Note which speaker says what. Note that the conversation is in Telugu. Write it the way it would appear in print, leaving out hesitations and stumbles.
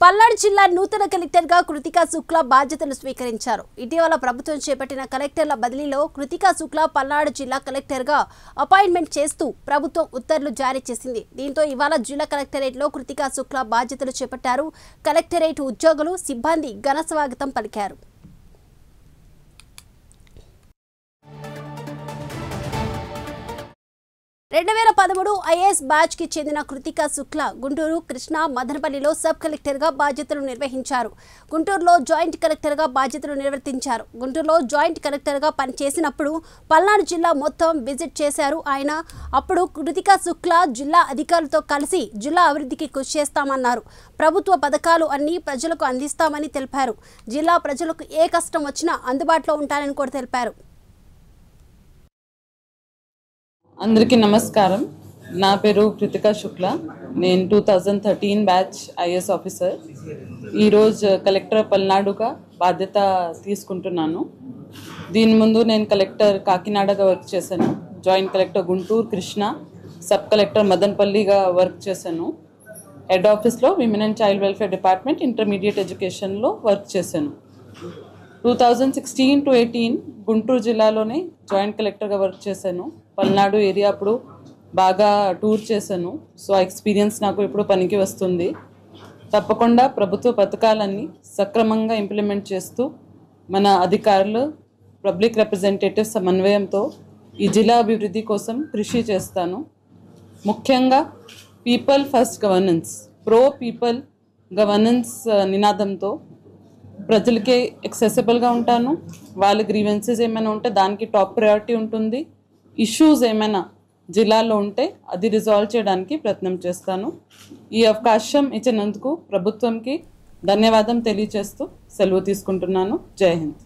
Speaker 1: పల్నాడు జిల్లా నూతన కలెక్టర్గా కృతికా శుక్లా బాధ్యతలు స్వీకరించారు. ఇటీవల ప్రభుత్వం చేపట్టిన కలెక్టర్ల బదిలీలో కృతికా శుక్లా పల్నాడు జిల్లా కలెక్టర్గా అపాయింట్మెంట్ చేస్తూ ప్రభుత్వం ఉత్తర్వులు జారీ చేసింది. దీంతో ఇవాళ జిల్లా కలెక్టరేట్లో కృతికా శుక్లా బాధ్యతలు చేపట్టారు. కలెక్టరేట్ ఉద్యోగులు, సిబ్బంది ఘన స్వాగతం పలికారు. 2013 ఐఏఎస్ బ్యాచ్ కి చెందిన కృతికా శుక్లా గుంటూరు, కృష్ణా, మదనపల్లిలో సబ్ కలెక్టర్గా బాధ్యతలు నిర్వహించారు. గుంటూరులో జాయింట్ కలెక్టర్గా బాధ్యతలు నిర్వర్తించారు. గుంటూరులో జాయింట్ కలెక్టర్గా పనిచేసినప్పుడు పల్నాడు జిల్లా మొత్తం విజిట్ చేశారు ఆయన. అప్పుడు కృతికా శుక్లా జిల్లా అధికారులతో కలిసి జిల్లా అభివృద్ధికి కృషి చేస్తామన్నారు. ప్రభుత్వ పథకాలు అన్ని ప్రజలకు అందిస్తామని తెలిపారు. జిల్లా ప్రజలకు ఏ కష్టం వచ్చినా అందుబాటులో ఉంటానని కూడా తెలిపారు.
Speaker 2: అందరికీ నమస్కారం. నా పేరు కృతికా శుక్లా. నేను 2013 బ్యాచ్ ఐఏఎస్ ఆఫీసర్. ఈరోజు కలెక్టర్ పల్నాడుగా బాధ్యత తీసుకుంటున్నాను. దీని ముందు నేను కలెక్టర్ కాకినాడగా వర్క్ చేశాను. Joint collector Guntur, Krishna, sub collector మదనపల్లిగా వర్క్ చేశాను. హెడ్ ఆఫీస్లో women and child welfare department, intermediate ఎడ్యుకేషన్లో వర్క్ చేశాను. 2016 to 18 గుంటూరు జిల్లాలోనే జాయింట్ కలెక్టర్గా వర్క్ చేశాను. పల్నాడు ఏరియా అప్పుడు బాగా టూర్ చేశాను. సో ఆ ఎక్స్పీరియన్స్ నాకు ఇప్పుడు పనికి వస్తుంది. తప్పకుండా ప్రభుత్వ పథకాలన్నీ సక్రమంగా ఇంప్లిమెంట్ చేస్తూ మన అధికారులు, పబ్లిక్ రిప్రజెంటేటివ్ సమన్వయంతో ఈ జిల్లా అభివృద్ధి కోసం కృషి చేస్తాను. ముఖ్యంగా people first governance, pro people governance నినాదంతో ప్రజలకే యాక్సెసిబుల్గా ఉంటాను. వాళ్ళ గ్రీవెన్సెస్ ఏమైనా ఉంటే దానికి టాప్ ప్రయారిటీ ఉంటుంది. ఇష్యూస్ ఏమైనా జిల్లాలో ఉంటే అది రిజాల్వ్ చేయడానికి ప్రయత్నం చేస్తాను. ఈ అవకాశం ఇచ్చినందుకు ప్రభుత్వంకి ధన్యవాదం తెలియజేస్తూ సెలవు తీసుకుంటున్నాను. జై హింద్.